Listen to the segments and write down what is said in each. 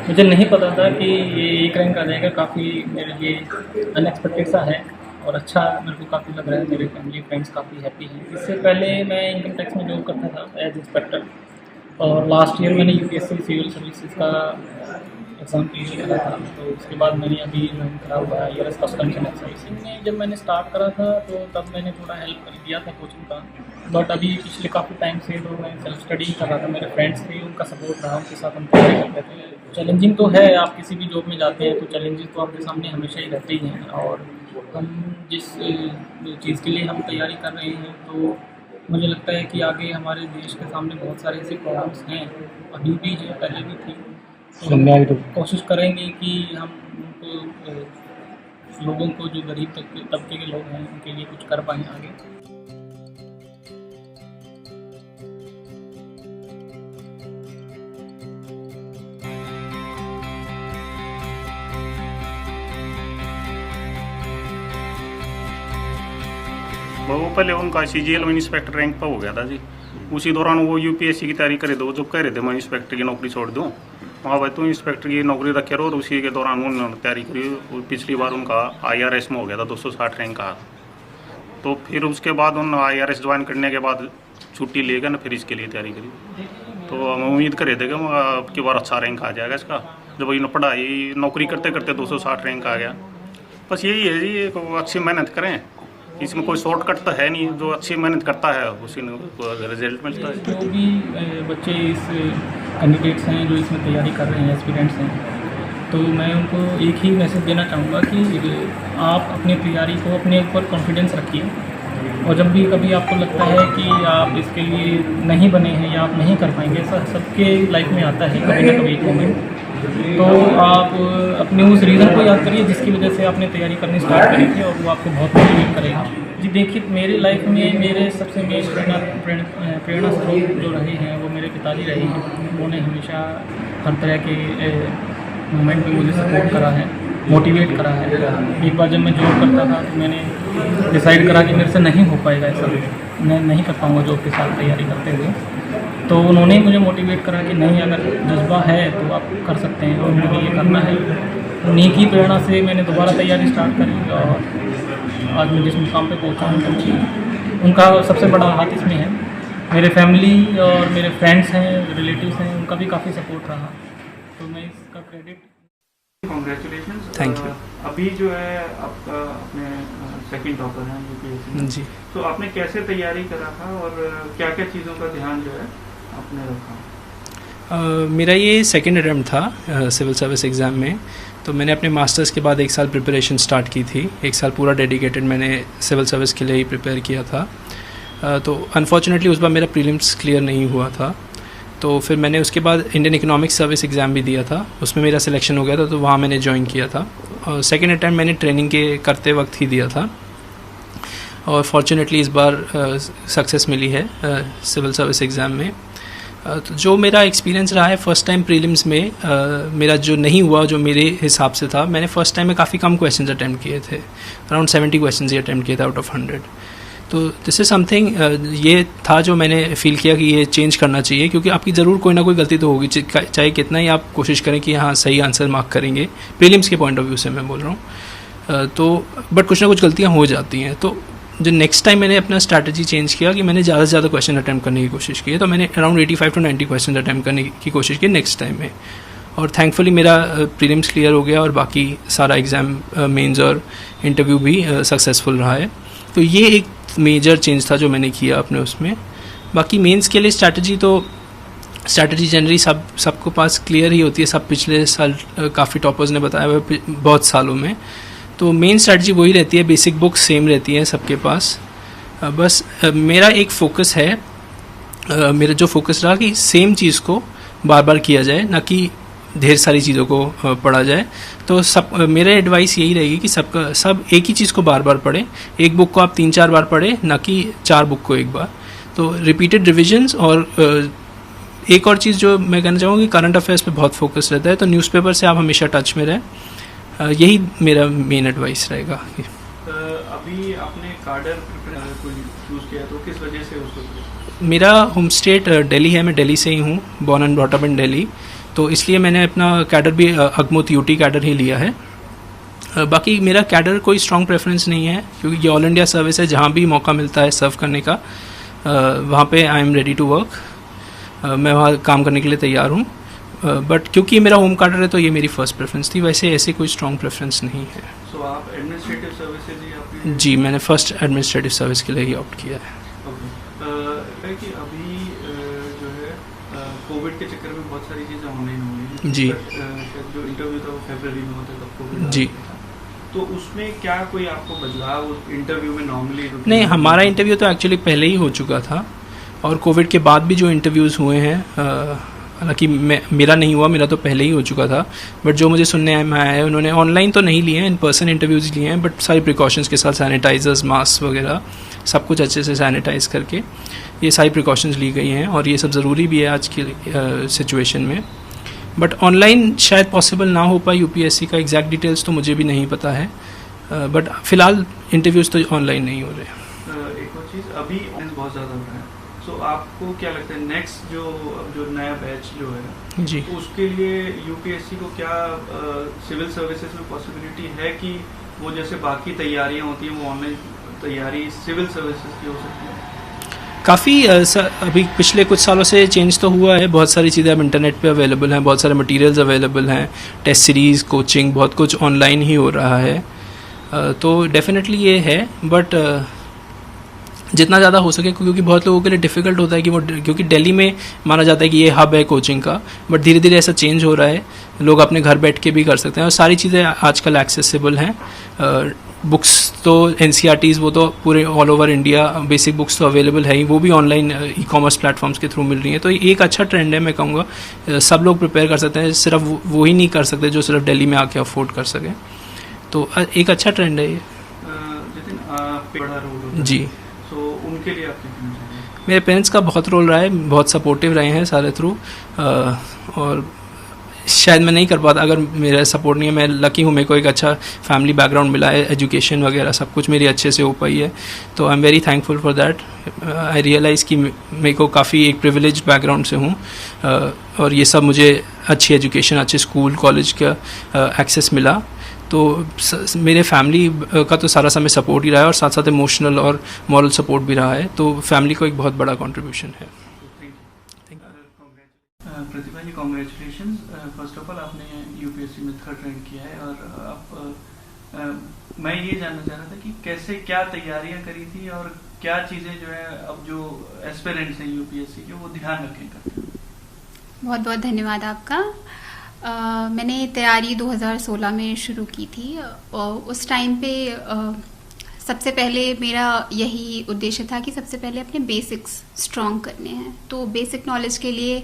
मुझे नहीं पता था कि ये एक रैंक आ जाएगा। काफ़ी मेरे लिए अनएक्सपेक्टेड सा है और अच्छा मेरे को काफ़ी लग रहा है। मेरे फैमिली फ्रेंड्स काफ़ी हैप्पी हैं। इससे पहले मैं इनकम टैक्स में जॉब करता था एज इंस्पेक्टर, और लास्ट ईयर मैंने यूपीएससी सिविल सर्विसेज का एग्ज़ाम क्लियर करा था। तो उसके बाद मैंने अभी ज्वाइन करा हुआ है IRS कस्टम्स एंड एक्साइज में। जब मैंने स्टार्ट करा था तो तब मैंने थोड़ा हेल्प कर दिया था कोचिंग का, बट अभी पिछले काफ़ी टाइम से तो मैं सेल्फ स्टडी कर रहा था। मेरे फ्रेंड्स थे, उनका सपोर्ट रहा, उनके साथ हम तैयारी करते थे। चैलेंजिंग तो है, आप किसी भी जॉब में जाते हैं तो चैलेंजेस तो आपके सामने हमेशा ही रहते ही हैं। और हम जिस चीज़ के लिए हम तैयारी कर रहे हैं तो मुझे लगता है कि आगे हमारे देश के सामने बहुत सारे ऐसे प्रॉब्लम्स हैं, अभी भी हैं, पहले भी थी। तो हम कोशिश करेंगे कि हम उनको लोगों को, जो गरीब तबके के लोग हैं, उनके लिए कुछ कर पाएँ आगे। वो पहले उनका CGL में इंस्पेक्टर रैंक पर हो गया था जी। उसी दौरान वो UPSC की तैयारी करे दो, जब कह रहे थे मैं इंस्पेक्टर की नौकरी छोड़ दूँ, वहाँ भाई तो इंस्पेक्टर की नौकरी रखे रहो। और उसी के दौरान उन्होंने तैयारी करी। पिछली बार उनका IRS में हो गया था, 260 रैंक का। तो फिर उसके बाद उन IRS ज्वाइन करने के बाद छुट्टी ले गए ना, फिर इसके लिए तैयारी करी। तो हम उम्मीद करे थे कि अब की बार अच्छा रैंक आ जाएगा इसका। जब इन्होंने पढ़ाई नौकरी करते करते 260 रैंक आ गया। बस यही है जी, एक अच्छी मेहनत करें, इसमें कोई शॉर्टकट तो है नहीं। जो अच्छी मेहनत करता है उसी को रिजल्ट मिलता है। जो भी बच्चे इस कैंडिडेट्स हैं जो इसमें तैयारी कर रहे हैं, एस्पिरेंट्स हैं, तो मैं उनको एक ही मैसेज देना चाहूँगा कि आप अपनी तैयारी को, अपने ऊपर कॉन्फिडेंस रखिए। और जब भी कभी आपको लगता है कि आप इसके लिए नहीं बने हैं या आप नहीं कर पाएंगे, ऐसा सबके लाइफ में आता है कभी ना कभी एक मोमेंट, तो आप अपने उस रीज़न को याद करिए जिसकी वजह से आपने तैयारी करनी स्टार्ट करी थी, और वो आपको बहुत मोटिवेट करेगा। जी देखिए, मेरे लाइफ में मेरे सबसे मेन प्रेरणा स्रोत जो रहे हैं वो मेरे पिताजी रहे हैं। उन्होंने हमेशा हर तरह के मोमेंट में मुझे सपोर्ट करा है, मोटिवेट करा है। एक बार जब मैं जॉब करता था तो मैंने डिसाइड करा कि मेरे से नहीं हो पाएगा ऐसा, मैं नहीं कर पाऊँगा जॉब के साथ तैयारी करते हुए। तो उन्होंने मुझे मोटिवेट करा कि नहीं, अगर जज्बा है तो आप कर सकते हैं और मुझे ये करना है। उन्हीं की प्रेरणा से मैंने दोबारा तैयारी स्टार्ट करी और आज मैं जिस मुकाम पे पहुंचा हूँ तो उनका सबसे बड़ा हाथ इसमें है। मेरे फैमिली और मेरे फ्रेंड्स हैं, रिलेटिव्स हैं, उनका भी काफ़ी सपोर्ट रहा, तो मैं इसका क्रेडिट। Congratulation, thank you. अभी जो है आपका अपने सेकंड टॉपर हैं UPSC जी। तो आपने कैसे तैयारी करा था और क्या क्या चीज़ों का ध्यान जो है आपने रखा? मेरा ये सेकंड अटैम्प्ट था सिविल सर्विस एग्ज़ाम में। तो मैंने अपने मास्टर्स के बाद 1 साल प्रिपरेशन स्टार्ट की थी। 1 साल पूरा डेडिकेटेड मैंने सिविल सर्विस के लिए ही प्रिपेयर किया था। तो अनफॉर्चुनेटली उस बार मेरा प्रीलिम्स क्लियर नहीं हुआ था। तो फिर मैंने उसके बाद इंडियन इकोनॉमिक्स सर्विस एग्ज़ाम भी दिया था, उसमें मेरा सिलेक्शन हो गया था, तो वहाँ मैंने ज्वाइन किया था। और सेकंड अटैम्प्ट मैंने ट्रेनिंग के करते वक्त ही दिया था और फॉर्चुनेटली इस बार सक्सेस मिली है सिविल सर्विस एग्ज़ाम में। तो जो मेरा एक्सपीरियंस रहा है फर्स्ट टाइम प्रीलिम्स में, मेरा जो नहीं हुआ जो मेरे हिसाब से था, मैंने फर्स्ट टाइम में काफ़ी कम क्वेश्चंस अटैम्प्ट किए थे, अराउंड 70 क्वेश्चंस ही अटैम्प्ट किए थे आउट ऑफ 100। तो दिस इज़ समथिंग, ये था जो मैंने फील किया कि ये चेंज करना चाहिए, क्योंकि आपकी ज़रूर कोई ना कोई गलती तो होगी, चाहे कितना ही आप कोशिश करें कि हाँ सही आंसर मार्क करेंगे, प्रीलिम्स के पॉइंट ऑफ व्यू से मैं बोल रहा हूँ। तो बट कुछ ना कुछ गलतियाँ हो जाती हैं। तो जो नेक्स्ट टाइम मैंने अपना स्ट्रैटेजी चेंज किया कि मैंने ज़्यादा से ज़्यादा क्वेश्चन अटैम्प्ट करने की कोशिश की है। तो मैंने अराउंड 85 to 90 क्वेश्चन अटैम्प्ट करने की कोशिश की नेक्स्ट टाइम में, और थैंकफुली मेरा प्रीलिम्स क्लियर हो गया और बाकी सारा एग्ज़ाम मेंस और इंटरव्यू भी सक्सेसफुल रहा है। तो ये एक मेजर चेंज था जो मैंने किया अपने उसमें। बाकी मेंस के लिए स्ट्रैटेजी जनरली सबको पास क्लियर ही होती है, सब पिछले साल काफ़ी टॉपर्स ने बताया हुआ बहुत सालों में। तो मेन स्ट्रैटेजी वही रहती है, बेसिक बुक्स सेम रहती हैं सबके पास। बस मेरा एक फोकस है, मेरा जो फोकस रहा कि सेम चीज़ को बार बार किया जाए, ना कि ढेर सारी चीज़ों को पढ़ा जाए। तो मेरा एडवाइस यही रहेगी कि सब एक ही चीज़ को बार बार पढ़ें। एक बुक को आप 3-4 बार पढ़ें, ना कि 4 बुक को एक बार। तो रिपीटेड रिविजन्स। और एक और चीज़ जो मैं कहना चाहूँगा कि करंट अफेयर्स पे बहुत फोकस रहता है, तो न्यूज़पेपर से आप हमेशा टच में रहें। यही मेरा मेन एडवाइस रहेगा। अभी आपने कार्डर को चूज़ किया तो किस वजह से उसको? मेरा होम स्टेट दिल्ली है, मैं दिल्ली से ही हूँ, born and brought up in Delhi. तो इसलिए मैंने अपना कैडर भी अगमोत यूटी कैडर ही लिया है। बाकी मेरा कैडर कोई स्ट्रॉन्ग प्रेफरेंस नहीं है, क्योंकि ये ऑल इंडिया सर्विस है, जहाँ भी मौका मिलता है सर्व करने का वहाँ पे I am ready to work, मैं वहाँ काम करने के लिए तैयार हूँ। बट क्योंकि मेरा होम कैडर है तो ये मेरी फर्स्ट प्रेफरेंस थी, वैसे ऐसे कोई स्ट्रॉन्ग प्रेफरेंस नहीं है। सो आप एडमिनिस्ट्रेटिव सर्विसेज ही आपने? जी, मैंने फर्स्ट एडमिनिस्ट्रेटिव सर्विस के लिए ही ऑप्ट किया है। ओके। कि अभी जो है कोविड के चक्कर में बहुत सारी चीज़ें ऑनलाइन हो गई हैं। जी। शायद जो इंटरव्यू था वो फरवरी में होता था कोविड। जी। तो उसमें क्या कोई आपको बदलाव उस इंटरव्यू में नॉर्मली? नहीं, हमारा इंटरव्यू तो एक्चुअली पहले ही हो चुका था, और कोविड के बाद भी जो इंटरव्यूज़ हुए हैं, हालांकि मेरा नहीं हुआ, मेरा तो पहले ही हो चुका था, बट जो मुझे सुनने में आया है उन्होंने ऑनलाइन तो नहीं लिए हैं, इन पर्सन इंटरव्यूज़ लिए हैं, बट सारी प्रिकॉशंस के साथ, सैनिटाइजर्स, मास्क वगैरह सब कुछ अच्छे से सैनिटाइज करके ये सारी प्रिकॉशंस ली गई हैं, और ये सब ज़रूरी भी है आज की सिचुएशन में। बट ऑनलाइन शायद पॉसिबल ना हो पाए यूपीएससी का, एग्जैक्ट डिटेल्स तो मुझे भी नहीं पता है, बट फ़िलहाल इंटरव्यूज़ तो ऑनलाइन नहीं हो रहे। एक और चीज़, अभी बहुत ज़्यादा हो रहा है, सो आपको क्या लगता है नेक्स्ट जो नया बैच जो है जी, उसके लिए यूपीएससी को क्या सिविल सर्विसेज में पॉसिबिलिटी है कि वो जैसे बाकी तैयारियां होती हैं वो ऑनलाइन तैयारी सिविल सर्विसेज की हो सकती है? काफ़ी अभी पिछले कुछ सालों से चेंज तो हुआ है, बहुत सारी चीज़ें अब इंटरनेट पे अवेलेबल हैं, बहुत सारे मटेरियल्स अवेलेबल हैं, टेस्ट सीरीज़, कोचिंग, बहुत कुछ ऑनलाइन ही हो रहा है, तो डेफिनेटली ये है, बट जितना ज़्यादा हो सके, क्योंकि बहुत लोगों के लिए डिफ़िकल्ट होता है कि वो, क्योंकि दिल्ली में माना जाता है कि ये हब है कोचिंग का, बट धीरे धीरे ऐसा चेंज हो रहा है, लोग अपने घर बैठ के भी कर सकते हैं, और सारी चीज़ें आजकल एक्सेसिबल हैं। बुक्स तो एनसीईआरटीज़ वो तो पूरे all over India basic books तो अवेलेबल है ही, वो भी ऑनलाइन ई कॉमर्स प्लेटफॉर्म्स के थ्रू मिल रही हैं, तो ये एक अच्छा ट्रेंड है, मैं कहूँगा सब लोग प्रिपेयर कर सकते हैं, सिर्फ वो ही नहीं कर सकते जो सिर्फ दिल्ली में आके अफोर्ड कर सकें, तो एक अच्छा ट्रेंड है ये। बड़ा रोल जी, तो उनके लिए आप क्या कहना चाहेंगे? मेरे पेरेंट्स का बहुत रोल रहा है, बहुत सपोर्टिव रहे हैं सारे थ्रू, और शायद मैं नहीं कर पाता अगर मेरा सपोर्ट नहीं है। मैं लकी हूँ, मेरे को एक अच्छा फैमिली बैकग्राउंड मिला है, एजुकेशन वगैरह सब कुछ मेरी अच्छे से हो पाई है, तो I am very thankful for that. I realize कि मेरे को काफ़ी एक प्रिविलेज बैकग्राउंड से हूँ, और ये सब मुझे अच्छी एजुकेशन, अच्छे स्कूल कॉलेज का एक्सेस मिला, तो मेरे फैमिली का तो सारा समय सपोर्ट ही रहा है, और साथ साथ इमोशनल और मॉरल सपोर्ट भी रहा है, तो फैमिली को एक बहुत बड़ा कंट्रीब्यूशन है। प्रतिभा जी, कॉन्ग्रेचुलेशन। फर्स्ट ऑफ ऑल आपने यूपीएससी में 3rd रैंक किया है, और आप मैं ये जानना चाह रहा था कि कैसे क्या तैयारियां करी थी, और क्या चीज़ें जो है अब जो एस्पिरेंट्स हैं यूपीएससी के वो ध्यान रखें। बहुत बहुत धन्यवाद आपका। मैंने तैयारी 2016 में शुरू की थी, और उस टाइम पे सबसे पहले मेरा यही उद्देश्य था कि सबसे पहले अपने बेसिक्स स्ट्रॉन्ग करने हैं। तो बेसिक नॉलेज के लिए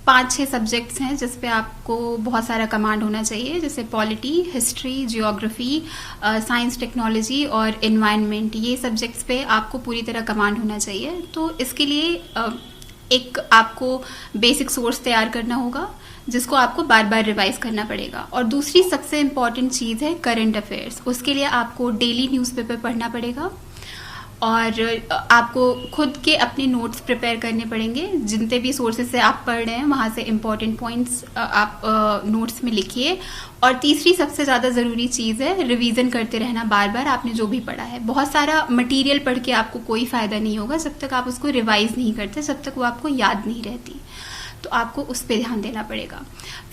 5-6 सब्जेक्ट्स हैं जिस पे आपको बहुत सारा कमांड होना चाहिए, जैसे polity, history, geography, science, technology और एनवायरनमेंट। ये सब्जेक्ट्स पे आपको पूरी तरह कमांड होना चाहिए। तो इसके लिए एक आपको बेसिक सोर्स तैयार करना होगा जिसको आपको बार बार रिवाइज करना पड़ेगा, और दूसरी सबसे इम्पॉर्टेंट चीज़ है करंट अफेयर्स। उसके लिए आपको डेली न्यूज़पेपर पढ़ना पड़ेगा, और आपको खुद के अपने नोट्स प्रिपेयर करने पड़ेंगे। जितने भी सोर्सेज से आप पढ़ रहे हैं वहाँ से इम्पॉर्टेंट पॉइंट्स आप नोट्स में लिखिए। और तीसरी सबसे ज़्यादा ज़रूरी चीज़ है रिवीजन करते रहना बार बार आपने जो भी पढ़ा है। बहुत सारा मटेरियल पढ़ के आपको कोई फ़ायदा नहीं होगा जब तक आप उसको रिवाइज नहीं करते, जब तक वो आपको याद नहीं रहती, तो आपको उस पर ध्यान देना पड़ेगा।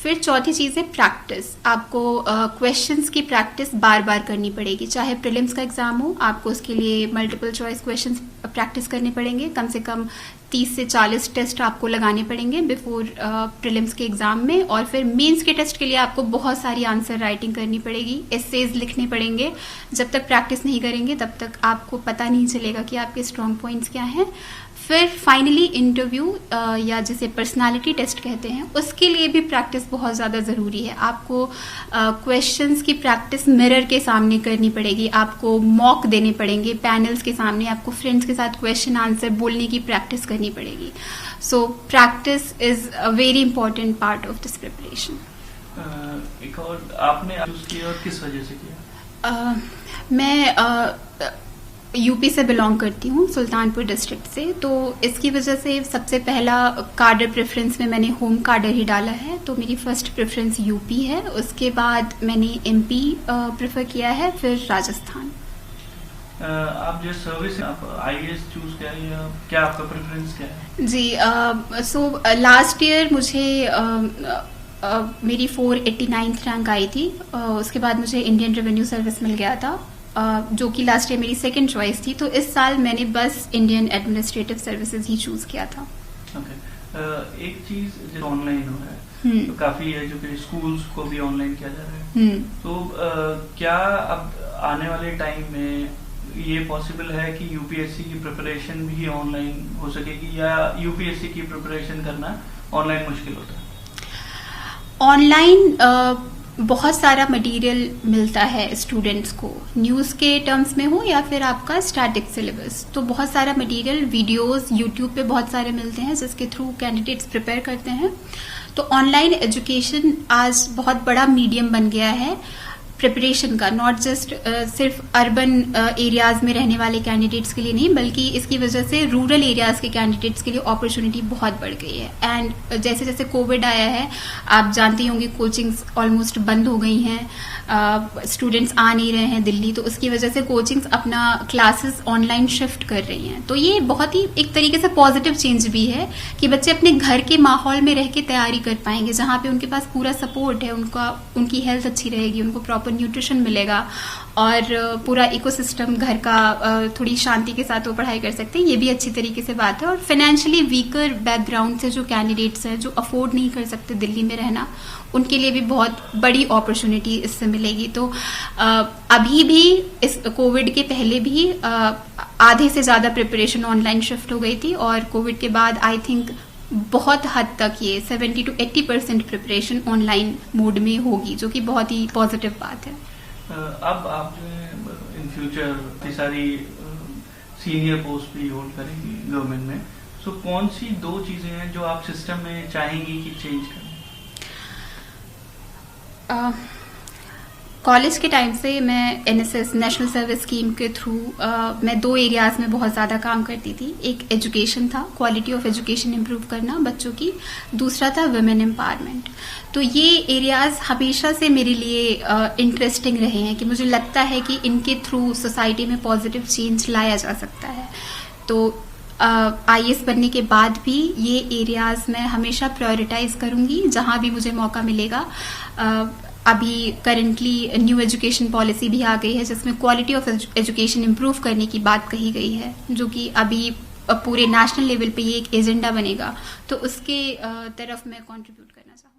फिर चौथी चीज़ है प्रैक्टिस। आपको क्वेश्चंस की प्रैक्टिस बार बार करनी पड़ेगी, चाहे प्रीलिम्स का एग्ज़ाम हो, आपको उसके लिए मल्टीपल चॉइस क्वेश्चंस प्रैक्टिस करने पड़ेंगे। कम से कम 30 से 40 टेस्ट आपको लगाने पड़ेंगे बिफोर प्रीलिम्स के एग्ज़ाम में। और फिर मेंस के टेस्ट के लिए आपको बहुत सारी आंसर राइटिंग करनी पड़ेगी, एसेज लिखने पड़ेंगे। जब तक प्रैक्टिस नहीं करेंगे तब तक आपको पता नहीं चलेगा कि आपके स्ट्रॉन्ग पॉइंट्स क्या हैं। फिर फाइनली इंटरव्यू या जिसे पर्सनालिटी टेस्ट कहते हैं, उसके लिए भी प्रैक्टिस बहुत ज़्यादा ज़रूरी है। आपको क्वेश्चंस की प्रैक्टिस मिरर के सामने करनी पड़ेगी, आपको मॉक देने पड़ेंगे पैनल्स के सामने, आपको फ्रेंड्स के साथ क्वेश्चन आंसर बोलने की प्रैक्टिस करनी पड़ेगी। So practice is a very important part of this preparation. एक और आपने चूज किया और किस वजह से किया? मैं यूपी से बिलोंग करती हूँ, सुल्तानपुर डिस्ट्रिक्ट से। तो इसकी वजह से सबसे पहला कार्डर प्रेफरेंस में मैंने होम कार्डर ही डाला है, तो मेरी फर्स्ट प्रेफरेंस यूपी है। उसके बाद मैंने एमपी प्रेफर किया है, फिर राजस्थान। आप जो सर्विस आप आईएएस चूज करें या क्या आपका प्रेफरेंस क्या है? जी, सो लास्ट ईयर मुझे मेरी 489th रैंक आई थी। उसके बाद मुझे इंडियन रेवेन्यू सर्विस मिल गया था, जो कि लास्ट ईयर मेरी सेकंड चॉइस थी। तो इस साल मैंने बस इंडियन एडमिनिस्ट्रेटिव सर्विसेज ही चूज किया था। ओके, एक चीज जो ऑनलाइन हो रहा है, तो काफी एजुकेशन स्कूल्स को भी ऑनलाइन किया जा रहा है, तो क्या अब आने वाले टाइम में ये पॉसिबल है कि यूपीएससी की प्रिपरेशन भी ऑनलाइन हो सकेगी, या यूपीएससी की प्रिपरेशन करना ऑनलाइन मुश्किल होता है? ऑनलाइन बहुत सारा मटेरियल मिलता है स्टूडेंट्स को, न्यूज़ के टर्म्स में हो या फिर आपका स्टैटिक सिलेबस। तो बहुत सारा मटेरियल, वीडियोस यूट्यूब पे बहुत सारे मिलते हैं जिसके थ्रू कैंडिडेट्स प्रिपेयर करते हैं। तो ऑनलाइन एजुकेशन आज बहुत बड़ा मीडियम बन गया है प्रिपरेशन का, नॉट जस्ट सिर्फ अर्बन एरियाज में रहने वाले कैंडिडेट्स के लिए नहीं, बल्कि इसकी वजह से रूरल एरियाज के कैंडिडेट्स के लिए अपॉर्चुनिटी बहुत बढ़ गई है। एंड जैसे जैसे कोविड आया है, आप जानते होंगे कोचिंग्स ऑलमोस्ट बंद हो गई हैं, स्टूडेंट्स आ नहीं रहे हैं दिल्ली, तो उसकी वजह से कोचिंग्स अपना क्लासेस ऑनलाइन शिफ्ट कर रही हैं। तो ये बहुत ही एक तरीके से पॉजिटिव चेंज भी है कि बच्चे अपने घर के माहौल में रह के तैयारी कर पाएंगे, जहाँ पे उनके पास पूरा सपोर्ट है, उनकी हेल्थ अच्छी रहेगी, उनको प्रॉपर न्यूट्रिशन मिलेगा और पूरा इकोसिस्टम घर का थोड़ी शांति के साथ वो पढ़ाई कर सकते हैं। ये भी अच्छी तरीके से बात है। और फाइनेंशियली वीकर बैकग्राउंड से जो कैंडिडेट्स हैं, जो अफोर्ड नहीं कर सकते दिल्ली में रहना, उनके लिए भी बहुत बड़ी अपॉर्चुनिटी इससे मिलेगी। तो अभी भी इस कोविड के पहले भी आधे से ज़्यादा प्रिपरेशन ऑनलाइन शिफ्ट हो गई थी, और कोविड के बाद आई थिंक बहुत हद तक ये 70 to 80% प्रिपरेशन ऑनलाइन मोड में होगी, जो कि बहुत ही पॉजिटिव बात है। अब आप जो है इन फ्यूचर इतनी सारी सीनियर पोस्ट भी होल्ड करेंगी गवर्नमेंट में, सो कौन सी 2 चीजें हैं जो आप सिस्टम में चाहेंगी कि चेंज करें? कॉलेज के टाइम से मैं एनएसएस नेशनल सर्विस स्कीम के थ्रू मैं 2 एरियाज में बहुत ज़्यादा काम करती थी। एक एजुकेशन था, क्वालिटी ऑफ एजुकेशन इम्प्रूव करना बच्चों की, दूसरा था वुमेन एम्पावरमेंट। तो ये एरियाज हमेशा से मेरे लिए इंटरेस्टिंग रहे हैं कि मुझे लगता है कि इनके थ्रू सोसाइटी में पॉजिटिव चेंज लाया जा सकता है। तो आईएएस बनने के बाद भी ये एरियाज मैं हमेशा प्रायोरिटाइज करूंगी जहां भी मुझे मौका मिलेगा। अभी करेंटली न्यू एजुकेशन पॉलिसी भी आ गई है जिसमें क्वालिटी ऑफ एजुकेशन इम्प्रूव करने की बात कही गई है, जो कि अभी पूरे नेशनल लेवल पे ये एक एजेंडा बनेगा, तो उसके तरफ मैं कंट्रीब्यूट करना चाहूँगी।